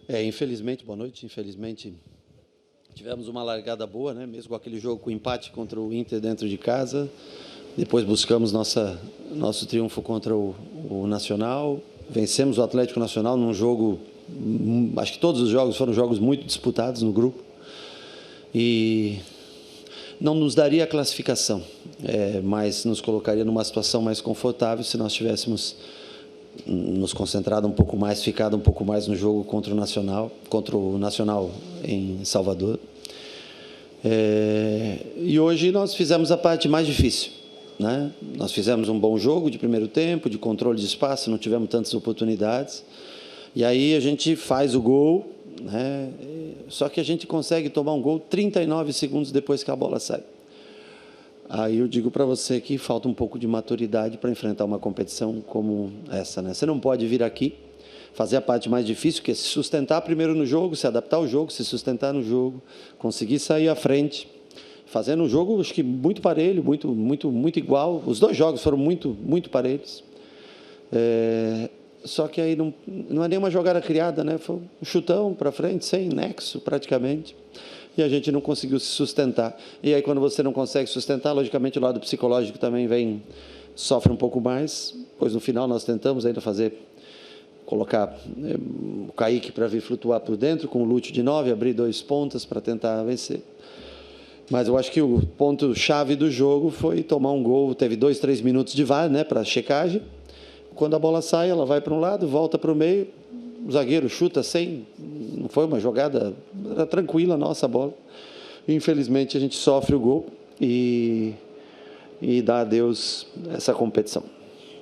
Infelizmente, boa noite. Infelizmente, tivemos uma largada boa, né? Mesmo com aquele jogo com empate contra o Inter dentro de casa. Depois buscamos nosso triunfo contra o Nacional. Vencemos o Atlético Nacional num jogo, acho que todos os jogos foram jogos muito disputados no grupo. E não nos daria a classificação, mas nos colocaria numa situação mais confortável se nós tivéssemos nos concentrado um pouco mais, ficado um pouco mais no jogo contra o Nacional em Salvador. E hoje nós fizemos a parte mais difícil, né? Nós fizemos um bom jogo de primeiro tempo, de controle de espaço, não tivemos tantas oportunidades. E aí a gente faz o gol, né? Só que a gente consegue tomar um gol 39 segundos depois que a bola sai. Aí eu digo para você que falta um pouco de maturidade para enfrentar uma competição como essa, né? Você não pode vir aqui, fazer a parte mais difícil, que é se sustentar primeiro no jogo, se adaptar ao jogo, se sustentar no jogo, conseguir sair à frente, fazendo um jogo, acho que muito parelho, muito igual. Os dois jogos foram muito parelhos. Só que aí não é nenhuma jogada criada, né? Foi um chutão para frente, sem nexo praticamente. E a gente não conseguiu se sustentar. E aí, quando você não consegue sustentar, logicamente, o lado psicológico também sofre um pouco mais, pois no final nós tentamos ainda colocar o Kaique para vir flutuar por dentro, com o Lúcio de 9, abrir 2 pontas para tentar vencer. Mas eu acho que o ponto-chave do jogo foi tomar um gol, teve 2, 3 minutos de VAR, né, para checagem. Quando a bola sai, ela vai para um lado, volta para o meio, o zagueiro chuta não foi uma jogada, era tranquila a nossa bola. Infelizmente, a gente sofre o gol e dá adeus essa competição.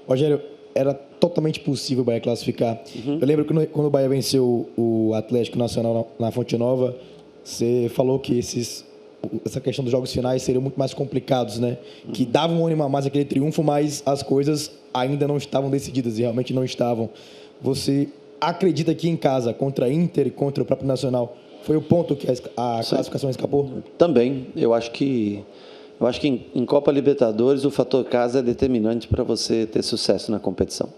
Rogério, era totalmente possível o Bahia classificar. Eu lembro que quando o Bahia venceu o Atlético Nacional na Fonte Nova, você falou que essa questão dos jogos finais seriam muito mais complicados, né? Que davam um ânimo a mais aquele triunfo, mas as coisas ainda não estavam decididas e realmente não estavam. Você acredita que em casa, contra a Inter e contra o próprio Nacional, foi o ponto que a classificação escapou? Também. Eu acho que em Copa Libertadores o fator casa é determinante para você ter sucesso na competição.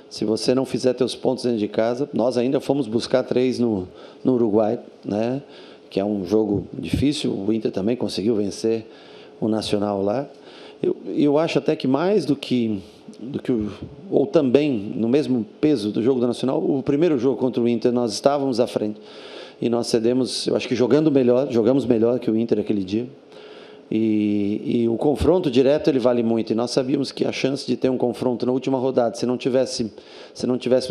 Se você não fizer teus pontos dentro de casa, nós ainda fomos buscar 3 no Uruguai, né? Que é um jogo difícil. O Inter também conseguiu vencer o Nacional lá. Eu acho até que mais do que ou também no mesmo peso do jogo do Nacional, o primeiro jogo contra o Inter nós estávamos à frente e nós cedemos, eu acho que jogamos melhor que o Inter aquele dia. E o confronto direto ele vale muito, e nós sabíamos que a chance de ter um confronto na última rodada, se não tivéssemos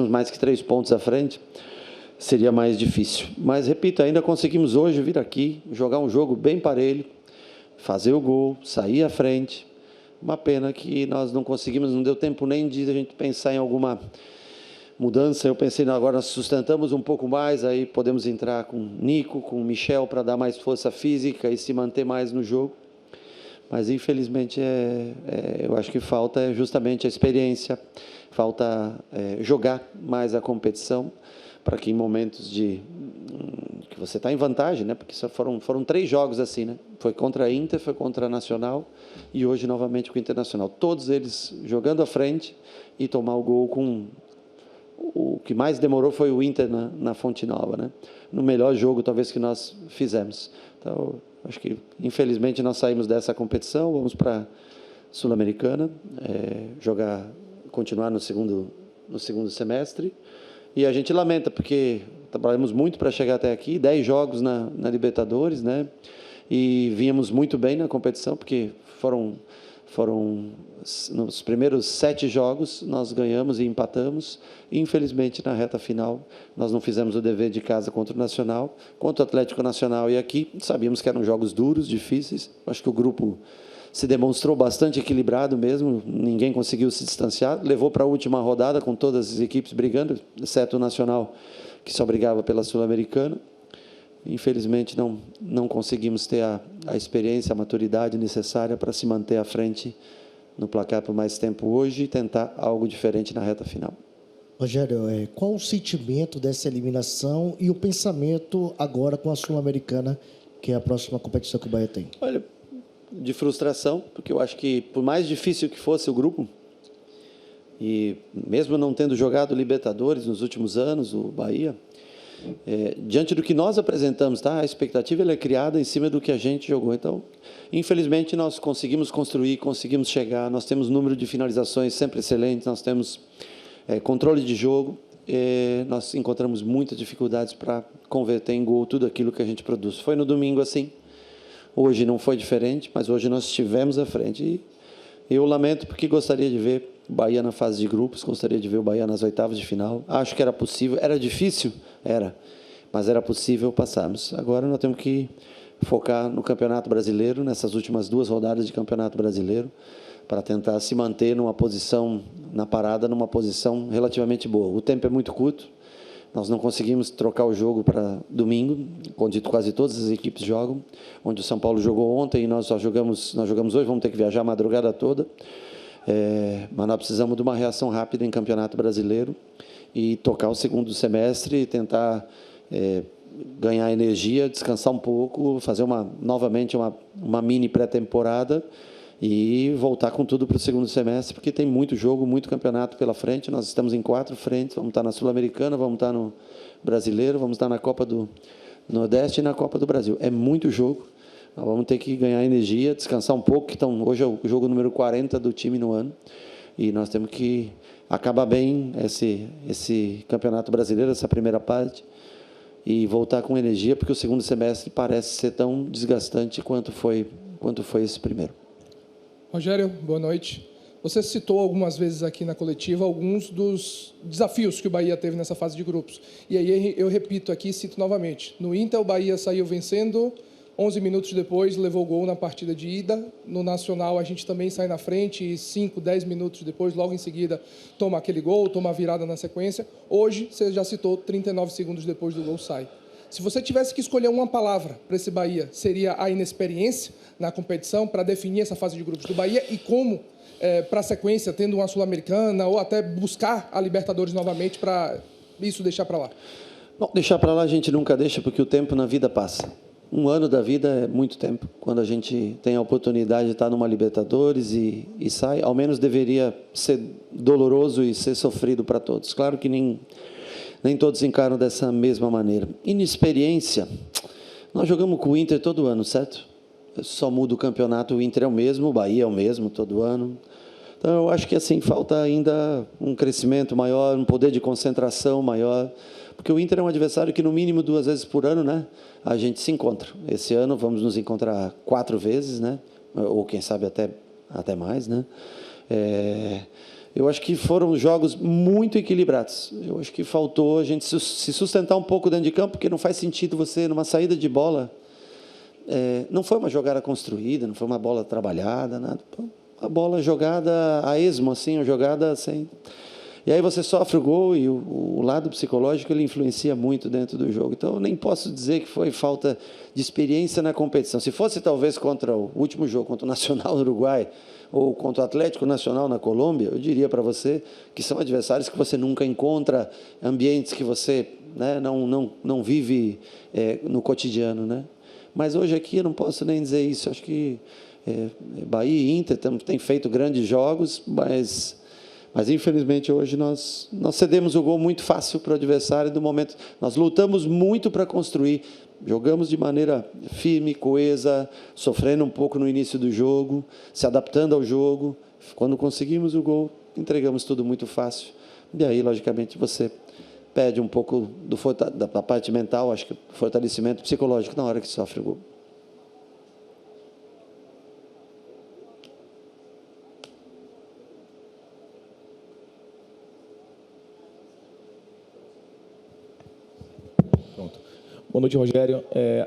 mais que 3 pontos à frente, seria mais difícil. Mas, repito, ainda conseguimos hoje vir aqui, jogar um jogo bem parelho, fazer o gol, sair à frente. Uma pena que nós não conseguimos, não deu tempo nem de a gente pensar em alguma mudança. Eu pensei, não, agora nós sustentamos um pouco mais, aí podemos entrar com Nico, com Michel, para dar mais força física e se manter mais no jogo. Mas, infelizmente, eu acho que falta justamente a experiência, falta jogar mais a competição, para que em momentos que você está em vantagem, né? Porque foram 3 jogos assim, né? Foi contra a Inter, foi contra a Nacional e hoje novamente com o Internacional. Todos eles jogando à frente e tomar o gol com... O que mais demorou foi o Inter na Fonte Nova, né? No melhor jogo, talvez, que nós fizemos. Então, acho que, infelizmente, nós saímos dessa competição, vamos para a Sul-Americana, continuar no segundo semestre. E a gente lamenta, porque trabalhamos muito para chegar até aqui, 10 jogos na Libertadores, né? E vínhamos muito bem na competição, porque foram nos primeiros 7 jogos, nós ganhamos e empatamos. E, infelizmente, na reta final, nós não fizemos o dever de casa contra o Nacional, contra o Atlético Nacional. E aqui sabíamos que eram jogos duros, difíceis. Acho que o grupo se demonstrou bastante equilibrado mesmo, ninguém conseguiu se distanciar, levou para a última rodada com todas as equipes brigando, exceto o Nacional, que só brigava pela Sul-Americana. Infelizmente, não conseguimos ter a experiência, a maturidade necessária para se manter à frente no placar por mais tempo hoje e tentar algo diferente na reta final. Rogério, qual o sentimento dessa eliminação e o pensamento agora com a Sul-Americana, que é a próxima competição que o Bahia tem? Olha, de frustração, porque eu acho que, por mais difícil que fosse o grupo, e mesmo não tendo jogado Libertadores nos últimos anos, o Bahia, diante do que nós apresentamos, tá? A expectativa ela é criada em cima do que a gente jogou. Então, infelizmente, nós conseguimos construir, conseguimos chegar, nós temos número de finalizações sempre excelente, nós temos controle de jogo, nós encontramos muitas dificuldades para converter em gol tudo aquilo que a gente produz. Foi no domingo assim, hoje não foi diferente, mas hoje nós estivemos à frente. E eu lamento porque gostaria de ver o Bahia na fase de grupos, gostaria de ver o Bahia nas oitavas de final. Acho que era possível, era difícil, era, mas era possível passarmos. Agora nós temos que focar no Campeonato Brasileiro, nessas últimas 2 rodadas de Campeonato Brasileiro, para tentar se manter numa posição, na parada, numa posição relativamente boa. O tempo é muito curto, nós não conseguimos trocar o jogo para domingo, onde quase todas as equipes jogam, onde o São Paulo jogou ontem e nós jogamos hoje, vamos ter que viajar a madrugada toda, mas nós precisamos de uma reação rápida em Campeonato Brasileiro e tocar o segundo semestre e tentar ganhar energia, descansar um pouco, fazer novamente uma mini pré-temporada e voltar com tudo para o segundo semestre, porque tem muito jogo, muito campeonato pela frente. Nós estamos em 4 frentes, vamos estar na Sul-Americana, vamos estar no Brasileiro, vamos estar na Copa do Nordeste e na Copa do Brasil. É muito jogo, nós vamos ter que ganhar energia, descansar um pouco, que hoje é o jogo número 40 do time no ano, e nós temos que acabar bem esse Campeonato Brasileiro, essa primeira parte, e voltar com energia, porque o segundo semestre parece ser tão desgastante quanto foi esse primeiro. Rogério, boa noite. Você citou algumas vezes aqui na coletiva alguns dos desafios que o Bahia teve nessa fase de grupos. E aí eu repito aqui, cito novamente. No Inter, o Bahia saiu vencendo, 11 minutos depois levou gol na partida de ida. No Nacional, a gente também sai na frente e 5, 10 minutos depois, logo em seguida, toma aquele gol, toma a virada na sequência. Hoje, você já citou, 39 segundos depois do gol sai. Se você tivesse que escolher uma palavra para esse Bahia, seria a inexperiência na competição para definir essa fase de grupos do Bahia e como, para a sequência, tendo uma Sul-Americana ou até buscar a Libertadores novamente para isso deixar para lá? Bom, deixar para lá a gente nunca deixa, porque o tempo na vida passa. 1 ano da vida é muito tempo. Quando a gente tem a oportunidade de estar numa Libertadores e sai, ao menos deveria ser doloroso e ser sofrido para todos. Claro que nem todos encaram dessa mesma maneira. Inexperiência, nós jogamos com o Inter todo ano, certo? Só muda o campeonato, o Inter é o mesmo, o Bahia é o mesmo todo ano. Então, eu acho que assim falta ainda um crescimento maior, um poder de concentração maior, porque o Inter é um adversário que, no mínimo, 2 vezes por ano, né, a gente se encontra. Esse ano vamos nos encontrar 4 vezes, né, ou quem sabe até mais, né. Eu acho que foram jogos muito equilibrados. Eu acho que faltou a gente se sustentar um pouco dentro de campo, porque não faz sentido você, numa saída de bola, não foi uma jogada construída, não foi uma bola trabalhada, nada. A bola jogada a esmo, assim, uma jogada sem... E aí você sofre o gol e o lado psicológico ele influencia muito dentro do jogo. Então, eu nem posso dizer que foi falta de experiência na competição. Se fosse, talvez, contra o último jogo, contra o Nacional do Uruguai, ou contra o Atlético Nacional na Colômbia, eu diria para você que são adversários que você nunca encontra, ambientes que você, né, não vive no cotidiano, né? Mas hoje aqui eu não posso nem dizer isso. Acho que Bahia e Inter têm feito grandes jogos, mas infelizmente hoje nós cedemos o gol muito fácil para o adversário do momento. Nós lutamos muito para construir, jogamos de maneira firme, coesa, sofrendo um pouco no início do jogo, se adaptando ao jogo. Quando conseguimos o gol, entregamos tudo muito fácil. E aí, logicamente, você perde um pouco da parte mental, acho que fortalecimento psicológico na hora que sofre o gol. Boa noite, Rogério.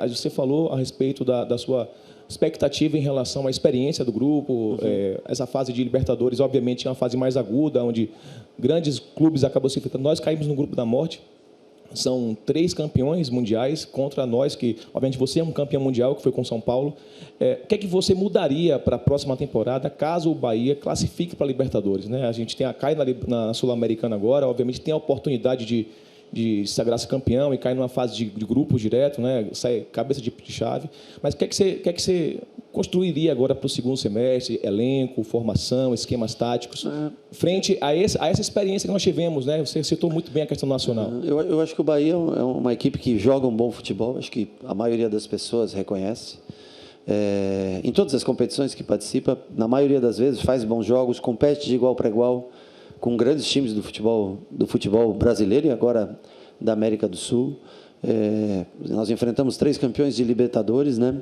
Você falou a respeito da sua expectativa em relação à experiência do grupo. Essa fase de Libertadores, obviamente, é uma fase mais aguda, onde grandes clubes acabam se enfrentando. Nós caímos no grupo da morte. São 3 campeões mundiais contra nós, que, obviamente, você é um campeão mundial, que foi com São Paulo. O que é que você mudaria para a próxima temporada, caso o Bahia classifique para a Libertadores, né? A gente cai na Sul-Americana agora, obviamente, tem a oportunidade de sagrar-se campeão e cair numa fase de grupos direto, né? Sai cabeça de chave. Mas o que é que você construiria agora para o segundo semestre, elenco, formação, esquemas táticos, frente a essa experiência que nós tivemos, né? Você citou muito bem a questão nacional. Eu acho que o Bahia é uma equipe que joga um bom futebol, acho que a maioria das pessoas reconhece. Em todas as competições que participa, na maioria das vezes faz bons jogos, compete de igual para igual com grandes times do futebol brasileiro e agora da América do Sul. Nós enfrentamos 3 campeões de Libertadores, né?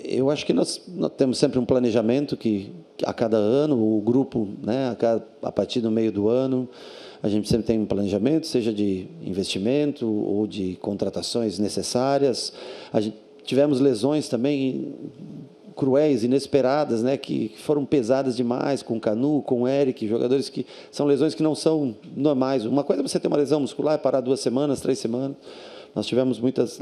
Eu acho que nós temos sempre um planejamento que a cada ano, o grupo, né, a partir do meio do ano, a gente sempre tem um planejamento, seja de investimento ou de contratações necessárias. Tivemos lesões também cruéis, inesperadas, né, que foram pesadas demais, com o Canu, com o Eric, jogadores que são lesões que não são normais. Uma coisa é você ter uma lesão muscular e parar 2 semanas, 3 semanas. Nós tivemos muitas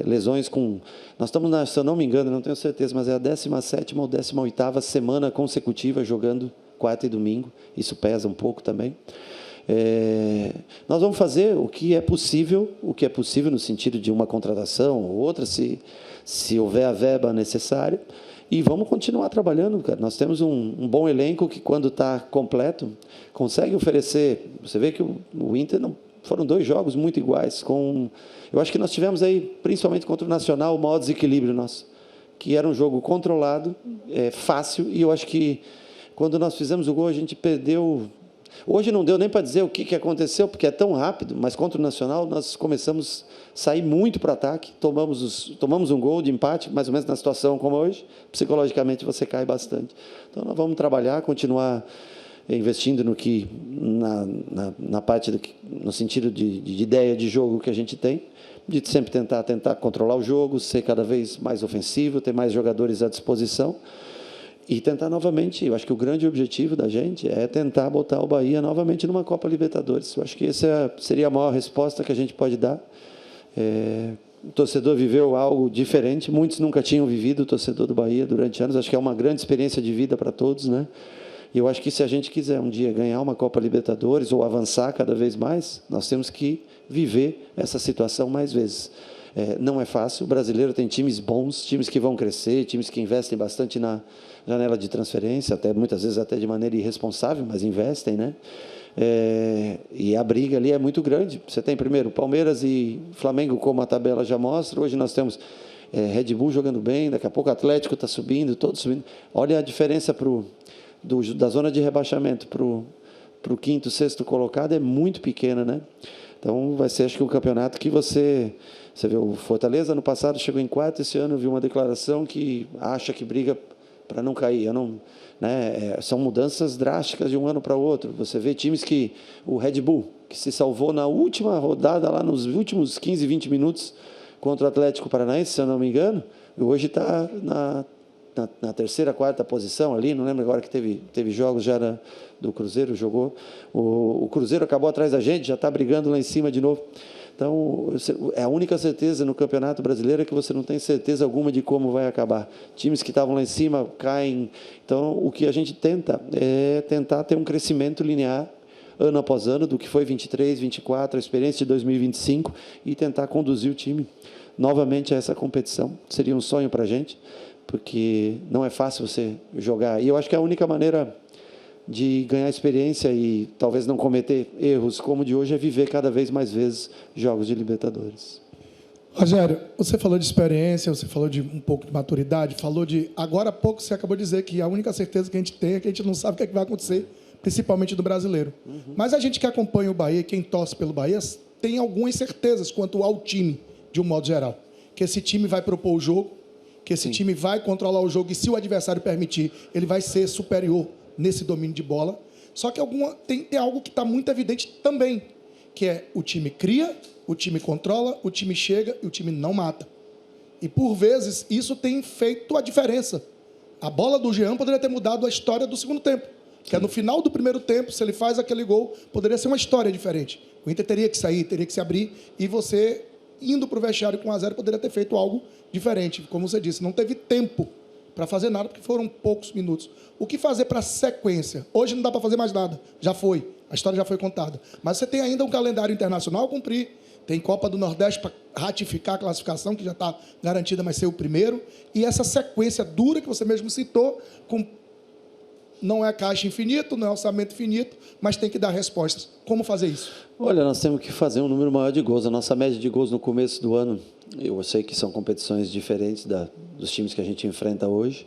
lesões com... Nós estamos, se eu não me engano, não tenho certeza, mas é a 17ª ou 18ª semana consecutiva jogando quarta e domingo. Isso pesa um pouco também. Nós vamos fazer o que é possível no sentido de uma contratação ou outra, se houver a verba necessária, e vamos continuar trabalhando, cara. Nós temos um bom elenco que, quando está completo, consegue oferecer... Você vê que o Inter não... Foram 2 jogos muito iguais. Eu acho que nós tivemos aí, principalmente contra o Nacional, o maior desequilíbrio nosso, que era um jogo controlado, fácil, e eu acho que quando nós fizemos o gol, a gente perdeu... Hoje não deu nem para dizer o que aconteceu, porque é tão rápido, mas contra o Nacional nós começamos a sair muito para o ataque, tomamos um gol de empate, mais ou menos na situação como hoje, psicologicamente você cai bastante. Então nós vamos trabalhar, continuar investindo na parte no sentido de ideia de jogo que a gente tem, de sempre tentar controlar o jogo, ser cada vez mais ofensivo, ter mais jogadores à disposição e tentar novamente. Eu acho que o grande objetivo da gente é tentar botar o Bahia novamente numa Copa Libertadores. Eu acho que essa seria a maior resposta que a gente pode dar. O torcedor viveu algo diferente, muitos nunca tinham vivido o torcedor do Bahia durante anos. Acho que é uma grande experiência de vida para todos, né? E eu acho que se a gente quiser um dia ganhar uma Copa Libertadores ou avançar cada vez mais, nós temos que viver essa situação mais vezes. Não é fácil, o brasileiro tem times bons, times que vão crescer, times que investem bastante na janela de transferência, até muitas vezes até de maneira irresponsável, mas investem, né? E a briga ali é muito grande. Você tem primeiro Palmeiras e Flamengo, como a tabela já mostra. Hoje nós temos Red Bull jogando bem, daqui a pouco o Atlético está subindo, todos subindo. Olha a diferença da zona de rebaixamento para o 5º, 6º colocado é muito pequena, né? Então vai ser, acho que, um campeonato que você vê o Fortaleza no passado chegou em 4º, esse ano eu vi uma declaração que acha que briga para não cair. São mudanças drásticas de um ano para o outro. Você vê times que o Red Bull, que se salvou na última rodada, lá nos últimos 15, 20 minutos contra o Atlético Paranaense, se eu não me engano, e hoje está na 3ª, 4ª posição ali, não lembro agora que teve jogos já do Cruzeiro, jogou. O Cruzeiro acabou atrás da gente, já está brigando lá em cima de novo. Então, é a única certeza no Campeonato Brasileiro é que você não tem certeza alguma de como vai acabar. Times que estavam lá em cima caem. Então, o que a gente tenta é tentar ter um crescimento linear ano após ano, do que foi 23, 24, a experiência de 2025, e tentar conduzir o time novamente a essa competição. Seria um sonho para a gente, porque não é fácil você jogar. E eu acho que a única maneira de ganhar experiência e talvez não cometer erros como o de hoje é viver cada vez mais vezes jogos de Libertadores. Rogério, você falou de experiência, você falou de um pouco de maturidade, falou de... Agora há pouco você acabou de dizer que a única certeza que a gente tem é que a gente não sabe o que, é que vai acontecer, principalmente do brasileiro. Mas a gente que acompanha o Bahia, quem torce pelo Bahia, tem algumas certezas quanto ao time, de um modo geral. Que esse time vai propor o jogo, que esse time vai controlar o jogo e, se o adversário permitir, ele vai ser superior nesse domínio de bola. Só que tem algo que está muito evidente também, que é o time cria, o time controla, o time chega e o time não mata. E, por vezes, isso tem feito a diferença. A bola do Jean poderia ter mudado a história do segundo tempo. Que é no final do primeiro tempo, se ele faz aquele gol, poderia ser uma história diferente. O Inter teria que sair, teria que se abrir, e você, indo para o vestiário com 1-0, poderia ter feito algo diferente. Como você disse, não teve tempo para fazer nada, porque foram poucos minutos. O que fazer para sequência? Hoje não dá para fazer mais nada, já foi, a história já foi contada. Mas você tem ainda um calendário internacional a cumprir, tem Copa do Nordeste para ratificar a classificação, que já está garantida, mas ser o primeiro, e essa sequência dura que você mesmo citou, não é caixa infinito, não é orçamento infinito, mas tem que dar respostas. Como fazer isso? Olha, nós temos que fazer um número maior de gols. A nossa média de gols no começo do ano, eu sei que são competições diferentes dos times que a gente enfrenta hoje,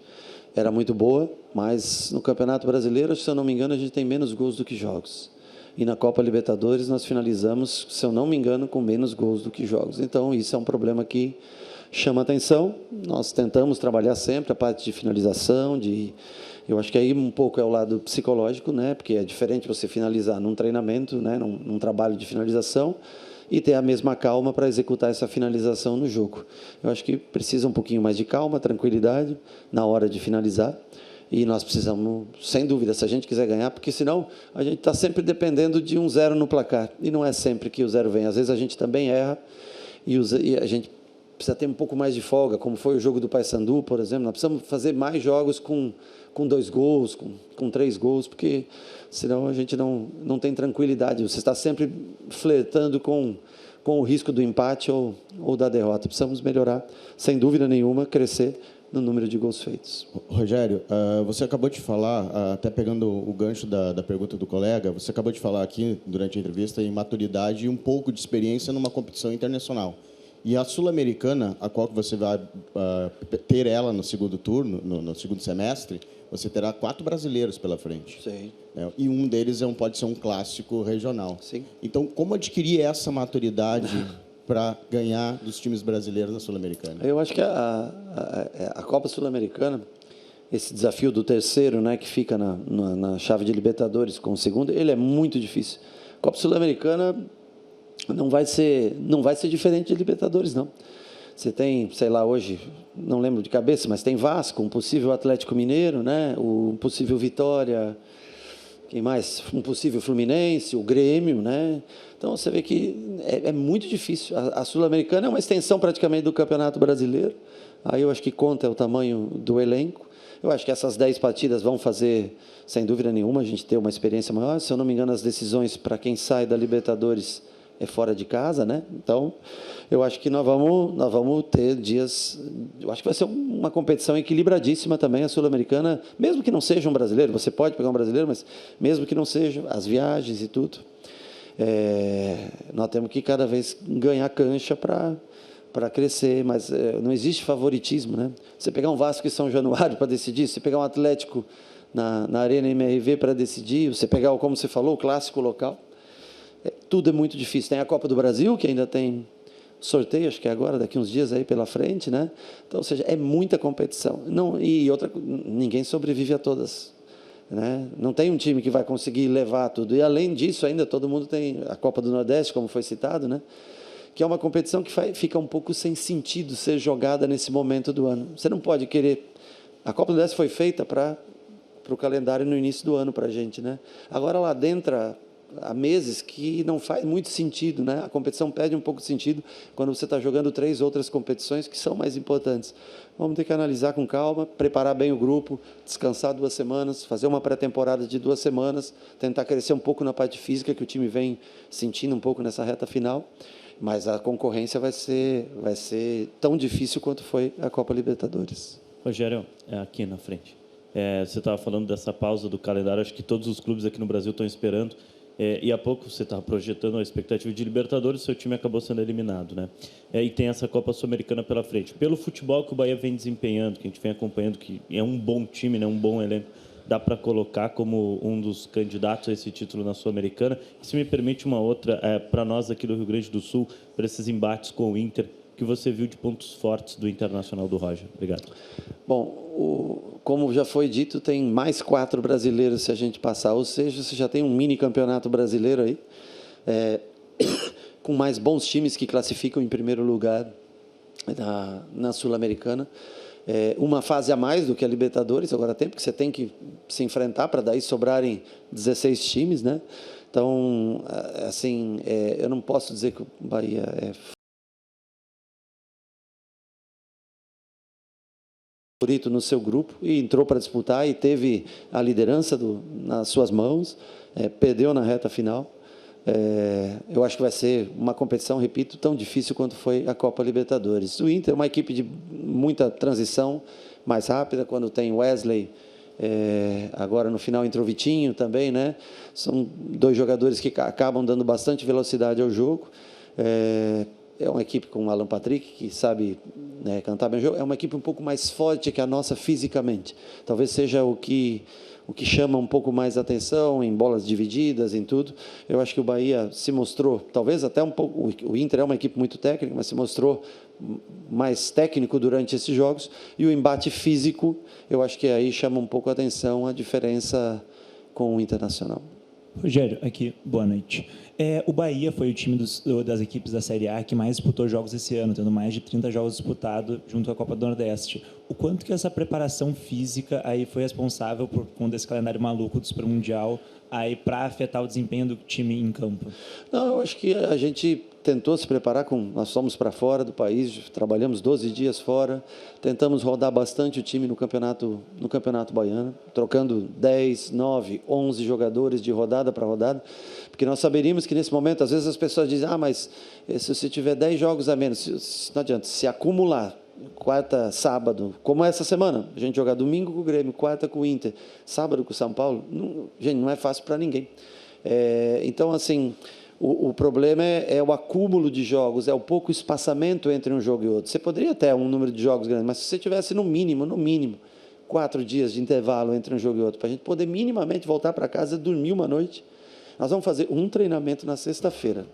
era muito boa, mas no Campeonato Brasileiro, se eu não me engano, a gente tem menos gols do que jogos. E na Copa Libertadores nós finalizamos, se eu não me engano, com menos gols do que jogos. Então, isso é um problema que chama atenção. Nós tentamos trabalhar sempre a parte de finalização, eu acho que aí um pouco é o lado psicológico, né? Porque é diferente você finalizar num treinamento, né? num trabalho de finalização, e ter a mesma calma para executar essa finalização no jogo. Eu acho que precisa um pouquinho mais de calma, tranquilidade na hora de finalizar. E nós precisamos, sem dúvida, se a gente quiser ganhar, porque senão a gente está sempre dependendo de um 0 no placar. E não é sempre que o 0 vem. Às vezes a gente também erra e a gente precisa ter um pouco mais de folga, como foi o jogo do Paysandu, por exemplo. Nós precisamos fazer mais jogos com 2 gols, com 3 gols, porque senão a gente não tem tranquilidade. Você está sempre flertando com o risco do empate ou da derrota. Precisamos melhorar, sem dúvida nenhuma, crescer no número de gols feitos. Rogério, você acabou de falar, até pegando o gancho da pergunta do colega, você acabou de falar aqui, durante a entrevista, em maturidade e um pouco de experiência numa competição internacional. E a Sul-Americana, a qual você vai ter ela no segundo turno, no segundo semestre, você terá 4 brasileiros pela frente. Sim. E um deles pode ser um clássico regional. Sim. Então, como adquirir essa maturidade para ganhar dos times brasileiros na Sul-Americana? Eu acho que a Copa Sul-Americana, esse desafio do terceiro, né, que fica na chave de Libertadores com o segundo, ele é muito difícil. A Copa Sul-Americana não vai ser diferente de Libertadores, não. Você tem, sei lá, hoje, não lembro de cabeça, mas tem Vasco, um possível Atlético Mineiro, né, um possível Vitória, quem mais? Um possível Fluminense, o Grêmio, né? Então, você vê que é muito difícil. A Sul-Americana é uma extensão praticamente do Campeonato Brasileiro. Aí eu acho que conta o tamanho do elenco. Eu acho que essas 10 partidas vão fazer, sem dúvida nenhuma, a gente ter uma experiência maior. Se eu não me engano, as decisões para quem sai da Libertadores é fora de casa, né? Então, eu acho que nós vamos ter dias... Eu acho que vai ser uma competição equilibradíssima também, a Sul-Americana, mesmo que não seja um brasileiro, você pode pegar um brasileiro, mas mesmo que não seja, as viagens e tudo, nós temos que cada vez ganhar cancha para crescer, mas não existe favoritismo, né? Você pegar um Vasco e São Januário para decidir, você pegar um Atlético na Arena MRV para decidir, você pegar, como você falou, o clássico local, tudo é muito difícil. Tem a Copa do Brasil, que ainda tem sorteio, acho que é agora, daqui uns dias aí pela frente, né? Então, ou seja, é muita competição. Ninguém sobrevive a todas, né? Não tem um time que vai conseguir levar tudo. E, além disso, ainda todo mundo tem a Copa do Nordeste, como foi citado, né? Que é uma competição que fica um pouco sem sentido ser jogada nesse momento do ano. Você não pode querer... A Copa do Nordeste foi feita para o calendário no início do ano para a gente, né? Agora, lá dentro... Há meses que não faz muito sentido, né? A competição perde um pouco de sentido quando você está jogando 3 outras competições que são mais importantes. Vamos ter que analisar com calma, preparar bem o grupo, descansar 2 semanas, fazer uma pré-temporada de 2 semanas, tentar crescer um pouco na parte física que o time vem sentindo um pouco nessa reta final, mas a concorrência vai ser tão difícil quanto foi a Copa Libertadores. Rogério, aqui na frente. Você estava falando dessa pausa do calendário, acho que todos os clubes aqui no Brasil estão esperando. E há pouco você estava projetando a expectativa de Libertadores, seu time acabou sendo eliminado, né? E tem essa Copa Sul-Americana pela frente. Pelo futebol que o Bahia vem desempenhando, que a gente vem acompanhando, que é um bom time, né? Um bom elenco, dá para colocar como um dos candidatos a esse título na Sul-Americana. E se me permite uma outra, para nós aqui do Rio Grande do Sul, para esses embates com o Inter, que você viu de pontos fortes do Internacional do Roger? Obrigado. Bom, como já foi dito, tem mais 4 brasileiros se a gente passar, ou seja, você já tem um mini campeonato brasileiro aí, com mais bons times que classificam em primeiro lugar na Sul-Americana. Uma fase a mais do que a Libertadores, agora tem, porque você tem que se enfrentar para daí sobrarem 16 times, né? Então, assim, eu não posso dizer que o Bahia é favorito no seu grupo e entrou para disputar e teve a liderança nas suas mãos, perdeu na reta final. Eu acho que vai ser uma competição, repito, tão difícil quanto foi a Copa Libertadores. O Inter é uma equipe de muita transição, mais rápida, quando tem Wesley, agora no final entrou o Vitinho também, né? São dois jogadores que acabam dando bastante velocidade ao jogo. É uma equipe com o Alan Patrick, que sabe, né, cantar bem o jogo. É uma equipe um pouco mais forte que a nossa fisicamente. Talvez seja o que chama um pouco mais atenção em bolas divididas, em tudo. Eu acho que o Bahia se mostrou, talvez até um pouco, o Inter é uma equipe muito técnica, mas se mostrou mais técnico durante esses jogos, e o embate físico, eu acho que aí chama um pouco a atenção a diferença com o Internacional. Rogério, aqui, boa noite. O Bahia foi o time das equipes da Série A que mais disputou jogos esse ano, tendo mais de 30 jogos disputados junto à Copa do Nordeste. O quanto que essa preparação física aí foi responsável por conta desse calendário maluco do Super Mundial aí para afetar o desempenho do time em campo? Não, eu acho que a gente tentou se preparar nós fomos para fora do país, trabalhamos 12 dias fora, tentamos rodar bastante o time no campeonato baiano, trocando 10, 9, 11 jogadores de rodada para rodada, porque nós saberíamos que nesse momento, às vezes as pessoas dizem, mas se você tiver 10 jogos a menos, não adianta, se acumular, quarta, sábado, como essa semana, a gente jogar domingo com o Grêmio, quarta com o Inter, sábado com o São Paulo, gente, não é fácil para ninguém. Então, assim, o problema é o acúmulo de jogos, é o pouco espaçamento entre um jogo e outro. Você poderia ter um número de jogos grande, mas se você tivesse no mínimo, 4 dias de intervalo entre um jogo e outro, para a gente poder minimamente voltar para casa, dormir uma noite. Nós vamos fazer um treinamento na sexta-feira.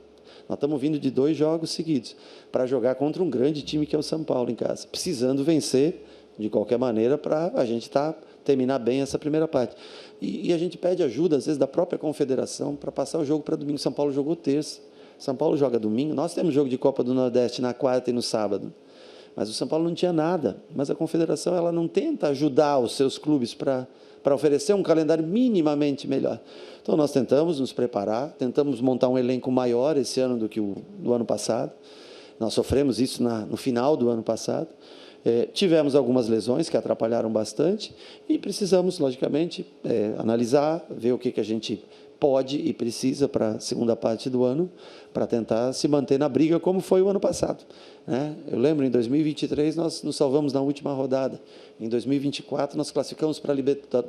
Nós estamos vindo de 2 jogos seguidos para jogar contra um grande time que é o São Paulo em casa, precisando vencer de qualquer maneira para a gente terminar bem essa primeira parte. E a gente pede ajuda, às vezes, da própria confederação para passar o jogo para domingo. São Paulo jogou terça, São Paulo joga domingo. Nós temos jogo de Copa do Nordeste na quarta e no sábado, mas o São Paulo não tinha nada. Mas a confederação ela não tenta ajudar os seus clubes para oferecer um calendário minimamente melhor. Então, nós tentamos nos preparar, tentamos montar um elenco maior esse ano do que o do ano passado. Nós sofremos isso no final do ano passado. Tivemos algumas lesões que atrapalharam bastante e precisamos, logicamente, analisar, ver o que a gente pode e precisa para a segunda parte do ano, para tentar se manter na briga, como foi o ano passado, né? Eu lembro, em 2023, nós nos salvamos na última rodada. Em 2024, nós classificamos para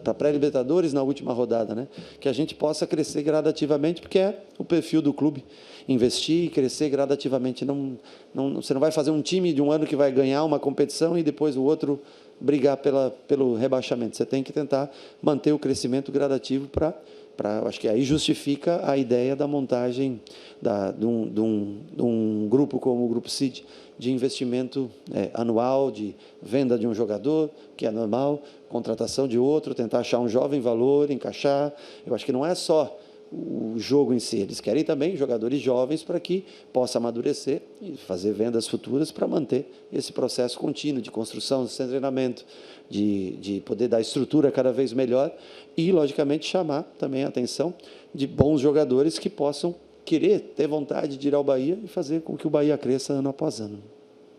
a pré-Libertadores na última rodada, né? Que a gente possa crescer gradativamente, porque é o perfil do clube, investir e crescer gradativamente. Você não vai fazer um time de um ano que vai ganhar uma competição e depois o outro brigar pelo rebaixamento. Você tem que tentar manter o crescimento gradativo acho que aí justifica a ideia da montagem de um grupo como o Grupo CID, de investimento anual, de venda de um jogador, que é normal, contratação de outro, tentar achar um jovem valor, encaixar. Eu acho que não é só o jogo em si, eles querem também jogadores jovens para que possa amadurecer e fazer vendas futuras para manter esse processo contínuo de construção, de treinamento, de poder dar estrutura cada vez melhor e, logicamente, chamar também a atenção de bons jogadores que possam querer, ter vontade de ir ao Bahia e fazer com que o Bahia cresça ano após ano.